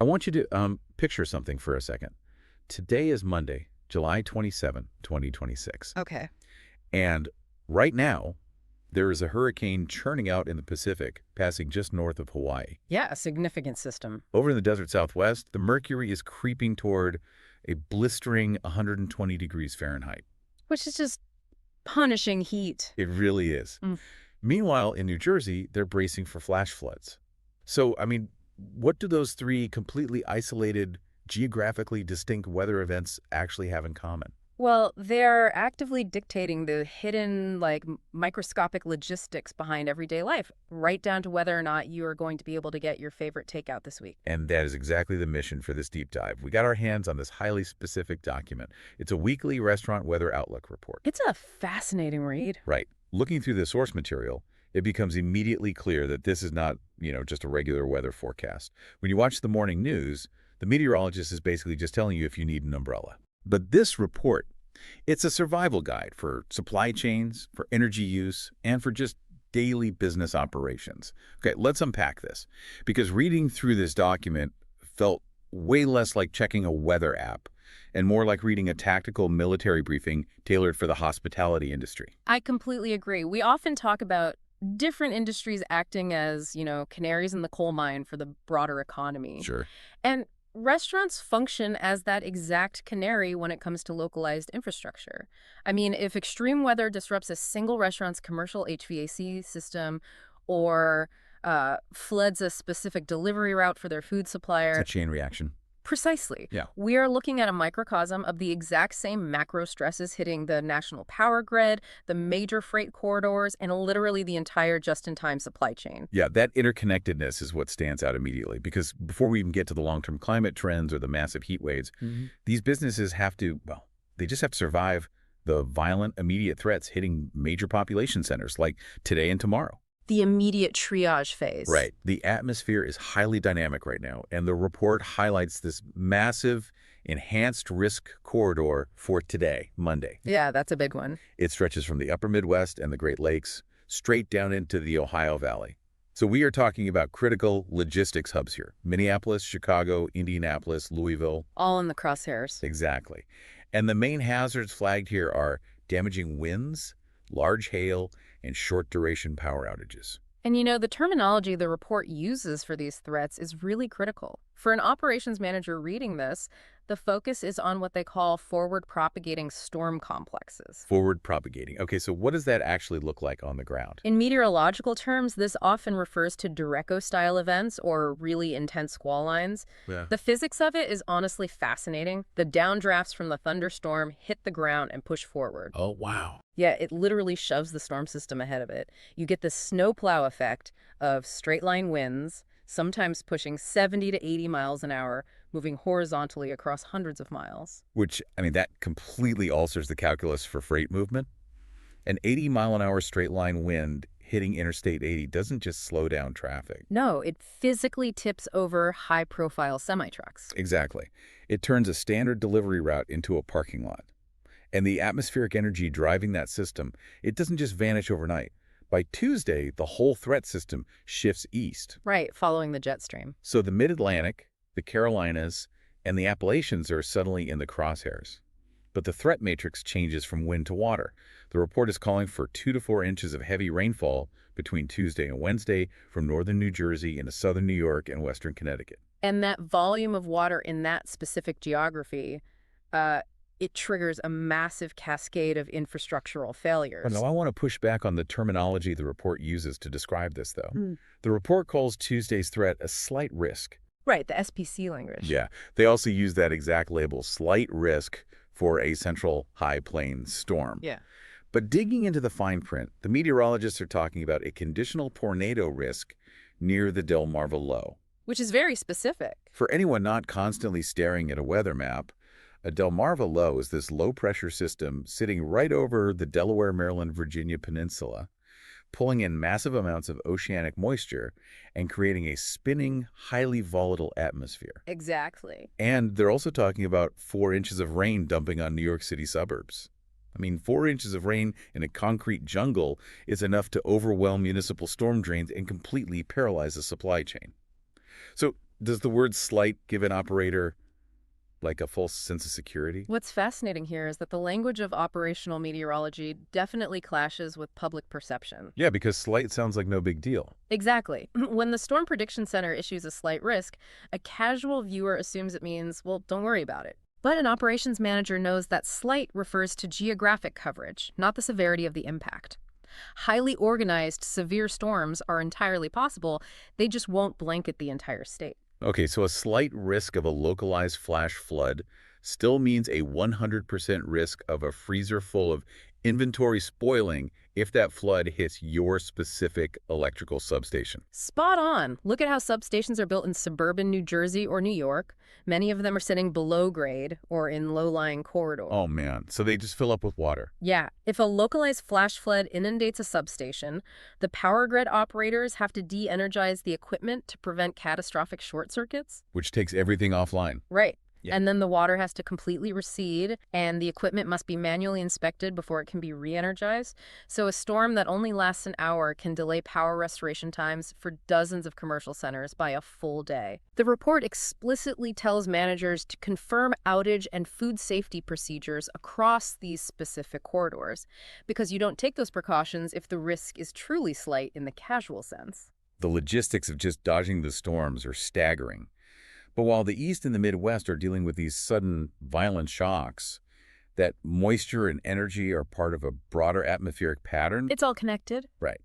I want you to picture something for a second. Today is Monday, July 27, 2026. Okay. And right now, there is a hurricane churning out in the Pacific, passing just north of Hawaii. Yeah, a significant system. Over in the desert southwest, the mercury is creeping toward a blistering 120 degrees Fahrenheit. Which is just punishing heat. It really is. Mm. Meanwhile, in New Jersey, they're bracing for flash floods. So, what do those three completely isolated, geographically distinct weather events actually have in common? Well, they're actively dictating the hidden, microscopic logistics behind everyday life, right down to whether or not you are going to be able to get your favorite takeout this week. And that is exactly the mission for this deep dive. We got our hands on this highly specific document. It's a weekly restaurant weather outlook report. It's a fascinating read. Right. Looking through the source material, it becomes immediately clear that this is not, just a regular weather forecast. When you watch the morning news, the meteorologist is basically just telling you if you need an umbrella. But this report, it's a survival guide for supply chains, for energy use, and for just daily business operations. Okay, let's unpack this, because reading through this document felt way less like checking a weather app and more like reading a tactical military briefing tailored for the hospitality industry. I completely agree. We often talk about different industries acting as, canaries in the coal mine for the broader economy. Sure. And restaurants function as that exact canary when it comes to localized infrastructure. I mean, if extreme weather disrupts a single restaurant's commercial HVAC system or floods a specific delivery route for their food supplier. It's a chain reaction. Precisely. Yeah. We are looking at a microcosm of the exact same macro stresses hitting the national power grid, the major freight corridors, and literally the entire just-in-time supply chain. Yeah, that interconnectedness is what stands out immediately, because before we even get to the long-term climate trends or the massive heat waves, these businesses have to, they just have to survive the violent, immediate threats hitting major population centers like today and tomorrow. The immediate triage phase. Right. The atmosphere is highly dynamic right now, and the report highlights this massive enhanced risk corridor for today, Monday. Yeah, that's a big one. It stretches from the upper Midwest and the Great Lakes straight down into the Ohio Valley. So we are talking about critical logistics hubs here. Minneapolis, Chicago, Indianapolis, Louisville. All in the crosshairs. Exactly. And the main hazards flagged here are damaging winds, large hail, and short-duration power outages. And the terminology the report uses for these threats is really critical. For an operations manager reading this, the focus is on what they call forward-propagating storm complexes. Forward-propagating. Okay, so what does that actually look like on the ground? In meteorological terms, this often refers to Derecho-style events or really intense squall lines. Yeah. The physics of it is honestly fascinating. The downdrafts from the thunderstorm hit the ground and push forward. Oh, wow. Yeah, it literally shoves the storm system ahead of it. You get the snowplow effect of straight-line winds, sometimes pushing 70 to 80 miles an hour, moving horizontally across hundreds of miles. Which, that completely alters the calculus for freight movement. An 80-mile-an-hour straight-line wind hitting Interstate 80 doesn't just slow down traffic. No, it physically tips over high-profile semi-trucks. Exactly. It turns a standard delivery route into a parking lot. And the atmospheric energy driving that system, it doesn't just vanish overnight. By Tuesday, the whole threat system shifts east. Right, following the jet stream. So the Mid-Atlantic, the Carolinas, and the Appalachians are suddenly in the crosshairs. But the threat matrix changes from wind to water. The report is calling for 2 to 4 inches of heavy rainfall between Tuesday and Wednesday from northern New Jersey into southern New York and western Connecticut. And that volume of water in that specific geography, it triggers a massive cascade of infrastructural failures. Now, I want to push back on the terminology the report uses to describe this, though. The report calls Tuesday's threat a slight risk. Right, the SPC language. Yeah. They also use that exact label, slight risk, for a central high plains storm. Yeah. But digging into the fine print, the meteorologists are talking about a conditional tornado risk near the Delmarva Low. Which is very specific. For anyone not constantly staring at a weather map, a Delmarva Low is this low-pressure system sitting right over the Delaware, Maryland, Virginia peninsula, pulling in massive amounts of oceanic moisture and creating a spinning, highly volatile atmosphere. Exactly. And they're also talking about 4 inches of rain dumping on New York City suburbs. 4 inches of rain in a concrete jungle is enough to overwhelm municipal storm drains and completely paralyze the supply chain. So Does the word slight give an operator like a false sense of security? What's fascinating here is that the language of operational meteorology definitely clashes with public perception. Yeah, because slight sounds like no big deal. Exactly. When the Storm Prediction Center issues a slight risk, a casual viewer assumes it means, well, don't worry about it. But an operations manager knows that slight refers to geographic coverage, not the severity of the impact. Highly organized, severe storms are entirely possible, they just won't blanket the entire state. Okay, so a slight risk of a localized flash flood still means a 100% risk of a freezer full of inventory spoiling if that flood hits your specific electrical substation. Spot on. Look at how substations are built in suburban New Jersey or New York. Many of them are sitting below grade or in low-lying corridors. Oh man, so they just fill up with water, Yeah, if a localized flash flood inundates a substation, the power grid operators have to de-energize the equipment to prevent catastrophic short circuits. which takes everything offline. Right. Yeah. And then the water has to completely recede, and the equipment must be manually inspected before it can be re-energized. So a storm that only lasts an hour can delay power restoration times for dozens of commercial centers by a full day. The report explicitly tells managers to confirm outage and food safety procedures across these specific corridors, because you don't take those precautions if the risk is truly slight in the casual sense. The logistics of just dodging the storms are staggering. But while the East and the Midwest are dealing with these sudden, violent shocks, that moisture and energy are part of a broader atmospheric pattern. It's all connected. Right.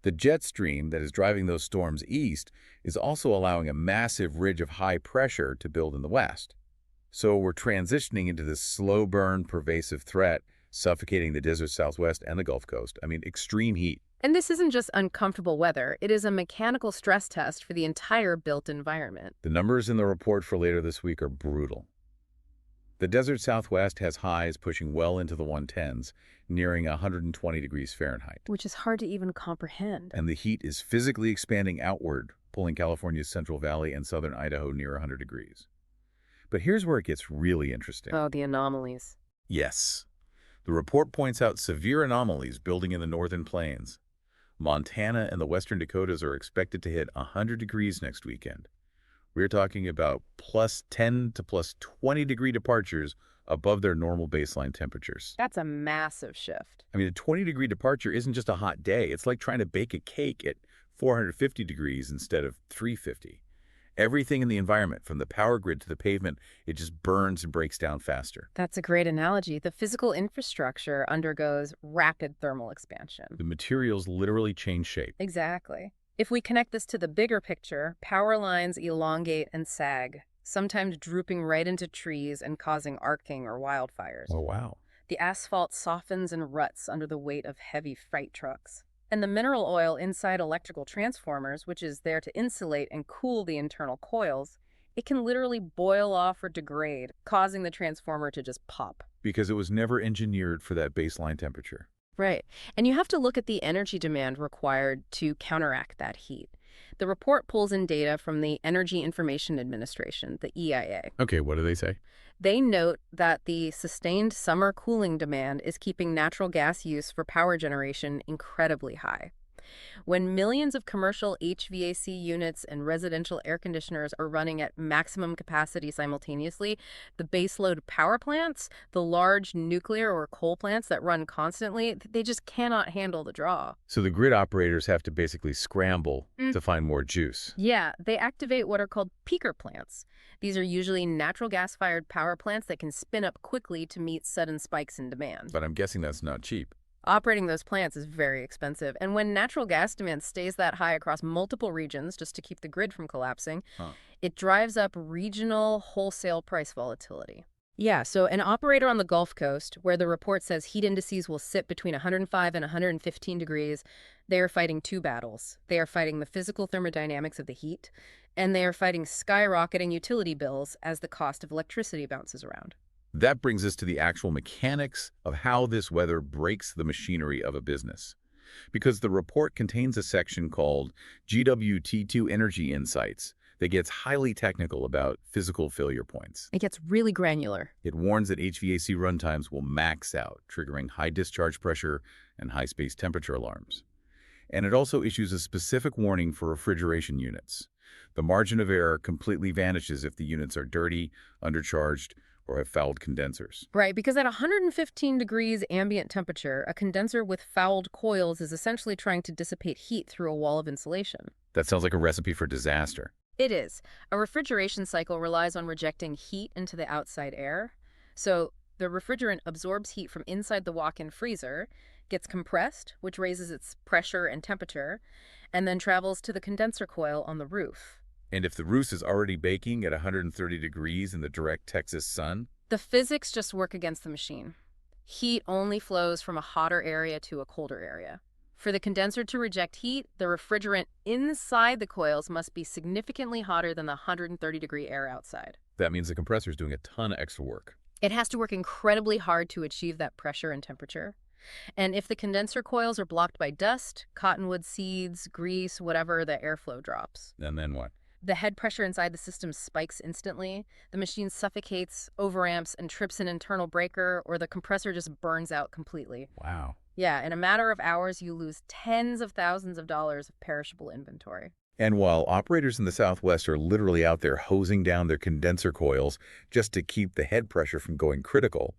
The jet stream that is driving those storms east is also allowing a massive ridge of high pressure to build in the west. So we're transitioning into this slow burn, pervasive threat, suffocating the desert Southwest and the Gulf Coast. I mean, extreme heat. And this isn't just uncomfortable weather, it is a mechanical stress test for the entire built environment. The numbers in the report for later this week are brutal. The desert Southwest has highs pushing well into the 110s, nearing 120 degrees Fahrenheit. Which is hard to even comprehend. And the heat is physically expanding outward, pulling California's Central Valley and southern Idaho near 100 degrees. But here's where it gets really interesting. Oh, the anomalies. Yes. The report points out severe anomalies building in the northern plains. Montana and the western Dakotas are expected to hit 100 degrees next weekend. We're talking about plus 10 to plus 20 degree departures above their normal baseline temperatures. That's a massive shift. I mean, a 20-degree departure isn't just a hot day. It's like trying to bake a cake at 450 degrees instead of 350. Everything in the environment, from the power grid to the pavement, it just burns and breaks down faster. That's a great analogy. The physical infrastructure undergoes rapid thermal expansion. The materials literally change shape. Exactly. If we connect this to the bigger picture, power lines elongate and sag, sometimes drooping right into trees and causing arcing or wildfires. Oh, wow. The asphalt softens and ruts under the weight of heavy freight trucks. And the mineral oil inside electrical transformers, which is there to insulate and cool the internal coils, it can literally boil off or degrade, causing the transformer to just pop. Because it was never engineered for that baseline temperature. Right. And you have to look at the energy demand required to counteract that heat. The report pulls in data from the Energy Information Administration, the EIA. Okay, what do they say? They note that the sustained summer cooling demand is keeping natural gas use for power generation incredibly high. When millions of commercial HVAC units and residential air conditioners are running at maximum capacity simultaneously, the baseload power plants, the large nuclear or coal plants that run constantly, they just cannot handle the draw. So the grid operators have to basically scramble to find more juice. Yeah, they activate what are called peaker plants. These are usually natural gas-fired power plants that can spin up quickly to meet sudden spikes in demand. But I'm guessing that's not cheap. Operating those plants is very expensive, and when natural gas demand stays that high across multiple regions just to keep the grid from collapsing, it drives up regional wholesale price volatility. Yeah, so an operator on the Gulf Coast, where the report says heat indices will sit between 105 and 115 degrees, they are fighting two battles. They are fighting the physical thermodynamics of the heat, and they are fighting skyrocketing utility bills as the cost of electricity bounces around. That brings us to the actual mechanics of how this weather breaks the machinery of a business. Because the report contains a section called GWT2Energy Insights that gets highly technical about physical failure points. It gets really granular. It warns that HVAC runtimes will max out, triggering high discharge pressure and high space temperature alarms. And it also issues a specific warning for refrigeration units. The margin of error completely vanishes if the units are dirty, undercharged, or have fouled condensers. Right, because at 115 degrees ambient temperature, a condenser with fouled coils is essentially trying to dissipate heat through a wall of insulation. That sounds like a recipe for disaster. It is. A refrigeration cycle relies on rejecting heat into the outside air. So the refrigerant absorbs heat from inside the walk-in freezer, gets compressed, which raises its pressure and temperature, and then travels to the condenser coil on the roof. And if the roof is already baking at 130 degrees in the direct Texas sun, The physics just work against the machine. Heat only flows from a hotter area to a colder area. For the condenser to reject heat, the refrigerant inside the coils must be significantly hotter than the 130-degree air outside. that means the compressor is doing a ton of extra work. It has to work incredibly hard to achieve that pressure and temperature. And if the condenser coils are blocked by dust, cottonwood seeds, grease, whatever, the airflow drops. And then what? The head pressure inside the system spikes instantly, the machine suffocates, overamps, and trips an internal breaker, or the compressor just burns out completely. Wow. Yeah, in a matter of hours, you lose tens of thousands of dollars of perishable inventory. And while operators in the Southwest are literally out there hosing down their condenser coils just to keep the head pressure from going critical,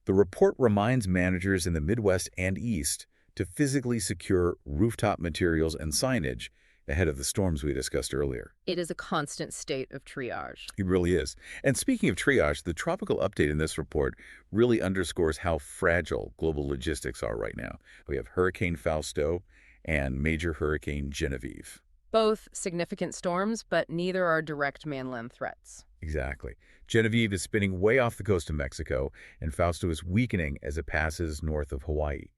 the report reminds managers in the Midwest and East to physically secure rooftop materials and signage ahead of the storms we discussed earlier. It is a constant state of triage. It really is. And speaking of triage, the tropical update in this report really underscores how fragile global logistics are right now. We have Hurricane Fausto and Major Hurricane Genevieve. Both significant storms, but neither are direct mainland threats. Exactly. Genevieve is spinning way off the coast of Mexico, and Fausto is weakening as it passes north of Hawaii.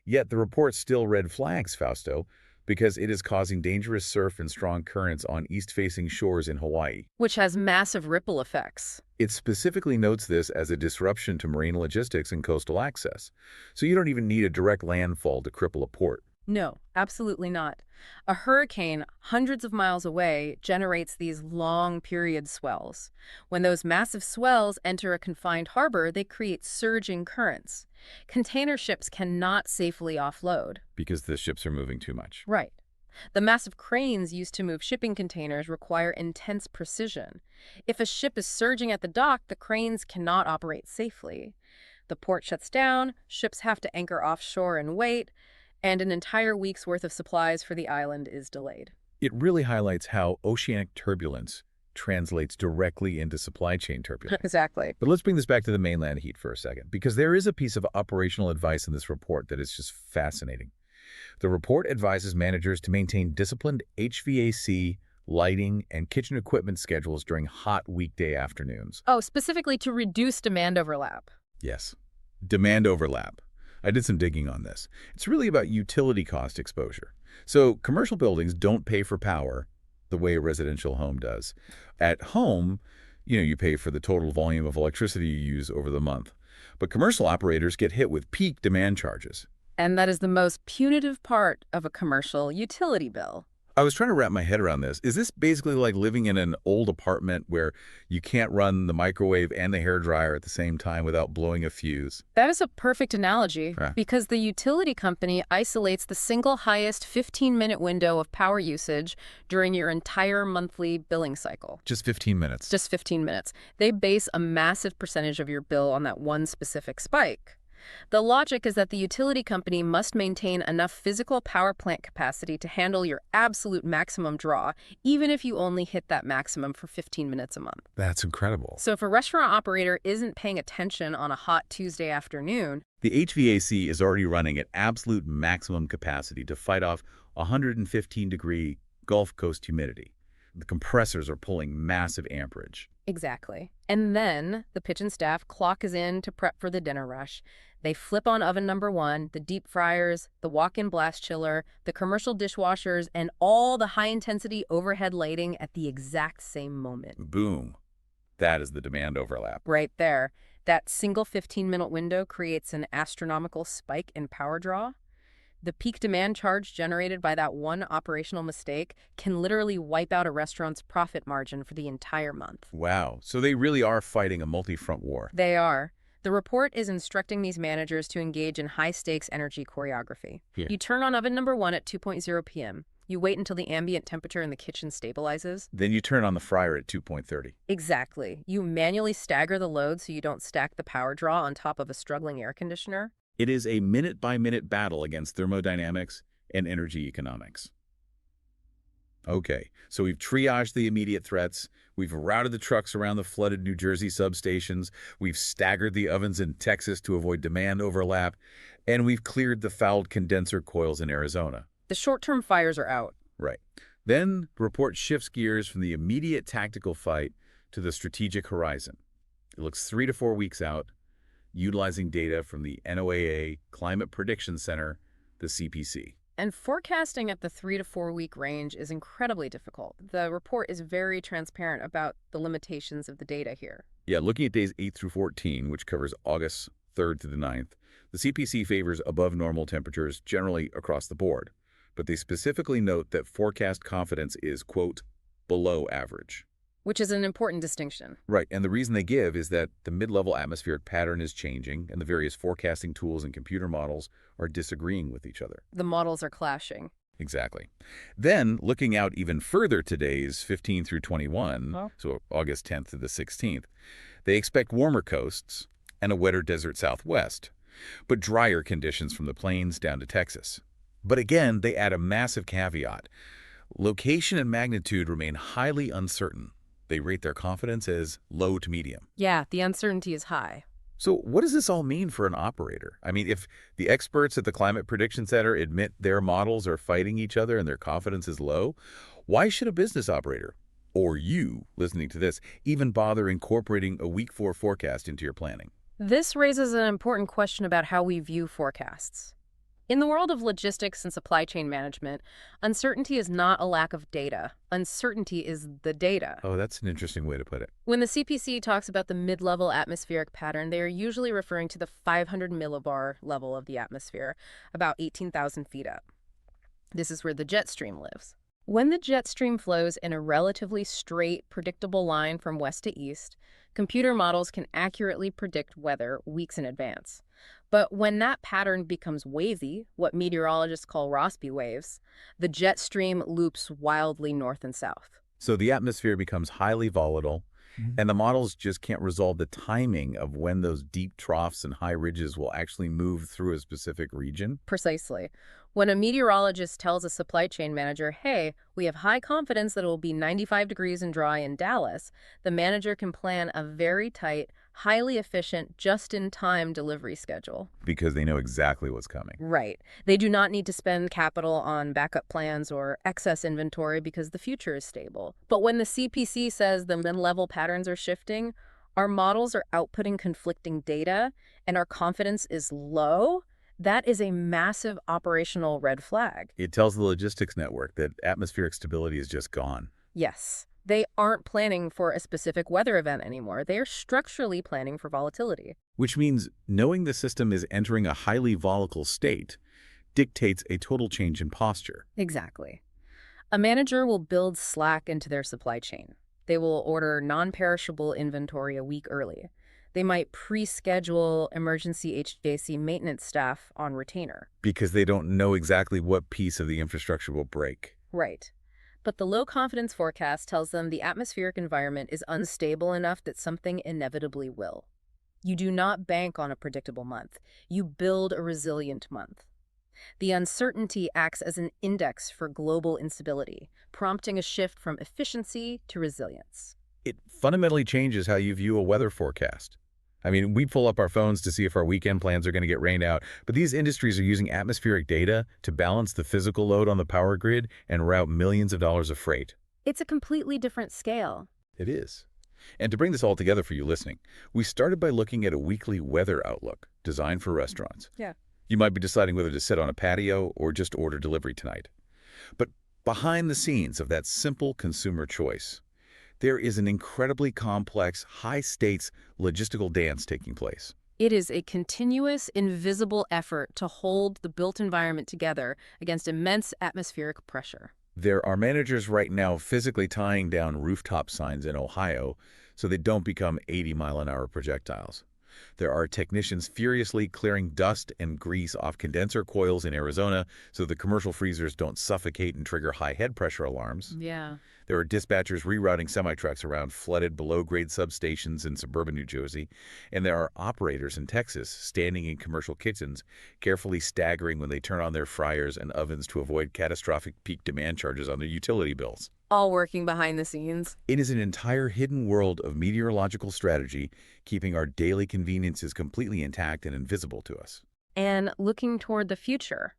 Yet the report still red flags Fausto because it is causing dangerous surf and strong currents on east-facing shores in Hawaii. Which has massive ripple effects. It specifically notes this as a disruption to marine logistics and coastal access, so you don't even need a direct landfall to cripple a port. No, absolutely not. A hurricane hundreds of miles away generates these long period swells. When those massive swells enter a confined harbor, they create surging currents. Container ships cannot safely offload. Because the ships are moving too much. Right. The massive cranes used to move shipping containers require intense precision. If a ship is surging at the dock, the cranes cannot operate safely. The port shuts down, ships have to anchor offshore and wait, and an entire week's worth of supplies for the island is delayed. It really highlights how oceanic turbulence translates directly into supply chain turbulence. Exactly. But let's bring this back to the mainland heat for a second, because there is a piece of operational advice in this report that is just fascinating. The report advises managers to maintain disciplined HVAC, lighting, and kitchen equipment schedules during hot weekday afternoons. Oh, specifically to reduce demand overlap. Yes, demand overlap. I did some digging on this. It's really about utility cost exposure. So commercial buildings don't pay for power the way a residential home does. At home, you pay for the total volume of electricity you use over the month. But commercial operators get hit with peak demand charges. And that is the most punitive part of a commercial utility bill. I was trying to wrap my head around this. Is this basically like living in an old apartment where you can't run the microwave and the hairdryer at the same time without blowing a fuse? That is a perfect analogy Yeah. because the utility company isolates the single highest 15-minute window of power usage during your entire monthly billing cycle. Just 15 minutes. Just 15 minutes. They base a massive percentage of your bill on that one specific spike. The logic is that the utility company must maintain enough physical power plant capacity to handle your absolute maximum draw, even if you only hit that maximum for 15 minutes a month. That's incredible. So if a restaurant operator isn't paying attention on a hot Tuesday afternoon, The HVAC is already running at absolute maximum capacity to fight off 115-degree Gulf Coast humidity. The compressors are pulling massive amperage. exactly. And then the kitchen staff clock is in to prep for the dinner rush. They flip on oven number 1, the deep fryers, the walk-in blast chiller, the commercial dishwashers, and all the high-intensity overhead lighting at the exact same moment. Boom. That is the demand overlap. Right there. That single 15-minute window creates an astronomical spike in power draw. The peak demand charge generated by that one operational mistake can literally wipe out a restaurant's profit margin for the entire month. Wow. So they really are fighting a multi-front war. They are. The report is instructing these managers to engage in high-stakes energy choreography. Yeah. You turn on oven number 1 at 2:00 p.m. You wait until the ambient temperature in the kitchen stabilizes. Then you turn on the fryer at 2.30. Exactly. You manually stagger the load so you don't stack the power draw on top of a struggling air conditioner. It is a minute-by-minute battle against thermodynamics and energy economics. Okay, so we've triaged the immediate threats, we've routed the trucks around the flooded New Jersey substations, we've staggered the ovens in Texas to avoid demand overlap, and we've cleared the fouled condenser coils in Arizona. The short-term fires are out. Right. Then the report shifts gears from the immediate tactical fight to the strategic horizon. It looks 3 to 4 weeks out, utilizing data from the NOAA Climate Prediction Center, the CPC. And forecasting at the 3 to 4 week range is incredibly difficult. The report is very transparent about the limitations of the data here. Yeah, looking at days 8 through 14, which covers August 3rd to the 9th, the CPC favors above normal temperatures generally across the board, but they specifically note that forecast confidence is, quote, below average. Which is an important distinction. Right, and the reason they give is that the mid-level atmospheric pattern is changing and the various forecasting tools and computer models are disagreeing with each other. The models are clashing. Exactly. Then, looking out even further to days 15 through 21, so August 10th to the 16th, they expect warmer coasts and a wetter desert southwest, but drier conditions from the plains down to Texas. But again, they add a massive caveat. Location and magnitude remain highly uncertain. They rate their confidence as low to medium. Yeah, the uncertainty is high. So what does this all mean for an operator? I mean, if the experts at the Climate Prediction Center admit their models are fighting each other and their confidence is low, why should a business operator, or you listening to this, even bother incorporating a week 4 forecast into your planning? This raises an important question about how we view forecasts. In the world of logistics and supply chain management, uncertainty is not a lack of data. Uncertainty is the data. Oh, that's an interesting way to put it. When the CPC talks about the mid-level atmospheric pattern, they are usually referring to the 500 millibar level of the atmosphere, about 18,000 feet up. This is where the jet stream lives. When the jet stream flows in a relatively straight, predictable line from west to east, computer models can accurately predict weather weeks in advance. But when that pattern becomes wavy, what meteorologists call Rossby waves, the jet stream loops wildly north and south. So the atmosphere becomes highly volatile, and the models just can't resolve the timing of when those deep troughs and high ridges will actually move through a specific region. Precisely. When a meteorologist tells a supply chain manager, hey, we have high confidence that it will be 95 degrees and dry in Dallas, the manager can plan a very tight, highly efficient, just-in-time delivery schedule. Because they know exactly what's coming. Right. They do not need to spend capital on backup plans or excess inventory because the future is stable. But when the CPC says the mid-level patterns are shifting, our models are outputting conflicting data, and our confidence is low, that is a massive operational red flag. It tells the logistics network that atmospheric stability is just gone. Yes. They aren't planning for a specific weather event anymore. They are structurally planning for volatility. Which means knowing the system is entering a highly volatile state dictates a total change in posture. Exactly. A manager will build slack into their supply chain. They will order non-perishable inventory a week early. They might pre-schedule emergency HVAC maintenance staff on retainer. Because they don't know exactly what piece of the infrastructure will break. Right. But the low-confidence forecast tells them the atmospheric environment is unstable enough that something inevitably will. You do not bank on a predictable month. You build a resilient month. The uncertainty acts as an index for global instability, prompting a shift from efficiency to resilience. It fundamentally changes how you view a weather forecast. I mean, we pull up our phones to see if our weekend plans are going to get rained out, but these industries are using atmospheric data to balance the physical load on the power grid and route millions of dollars of freight. It's a completely different scale. It is. And to bring this all together for you listening, we started by looking at a weekly weather outlook designed for restaurants. Yeah. You might be deciding whether to sit on a patio or just order delivery tonight. But behind the scenes of that simple consumer choice, there is an incredibly complex, high-stakes logistical dance taking place. It is a continuous, invisible effort to hold the built environment together against immense atmospheric pressure. There are managers right now physically tying down rooftop signs in Ohio so they don't become 80-mile-an-hour projectiles. There are technicians furiously clearing dust and grease off condenser coils in Arizona so the commercial freezers don't suffocate and trigger high head pressure alarms. Yeah. There are dispatchers rerouting semi-trucks around flooded below-grade substations in suburban New Jersey, and there are operators in Texas standing in commercial kitchens, carefully staggering when they turn on their fryers and ovens to avoid catastrophic peak demand charges on their utility bills. All working behind the scenes. It is an entire hidden world of meteorological strategy, keeping our daily conveniences completely intact and invisible to us. And looking toward the future,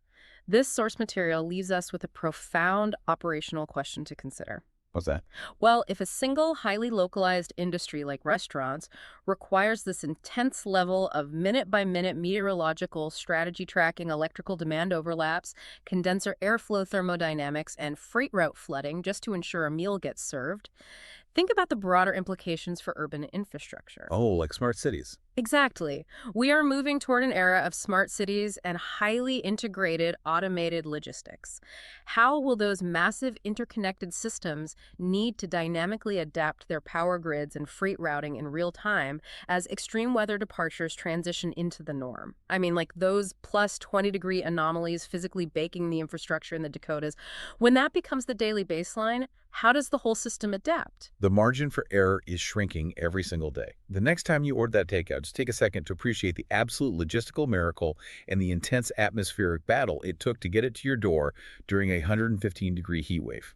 this source material leaves us with a profound operational question to consider. What's that? Well, if a single highly localized industry like restaurants requires this intense level of minute-by-minute meteorological strategy tracking, electrical demand overlaps, condenser airflow thermodynamics, and freight route flooding just to ensure a meal gets served, think about the broader implications for urban infrastructure. Oh, like smart cities. Exactly. We are moving toward an era of smart cities and highly integrated automated logistics. How will those massive interconnected systems need to dynamically adapt their power grids and freight routing in real time as extreme weather departures transition into the norm? I mean, like those plus 20-degree anomalies physically baking the infrastructure in the Dakotas. When that becomes the daily baseline, how does the whole system adapt? The margin for error is shrinking every single day. The next time you order that takeout, just take a second to appreciate the absolute logistical miracle and the intense atmospheric battle it took to get it to your door during a 115-degree heat wave.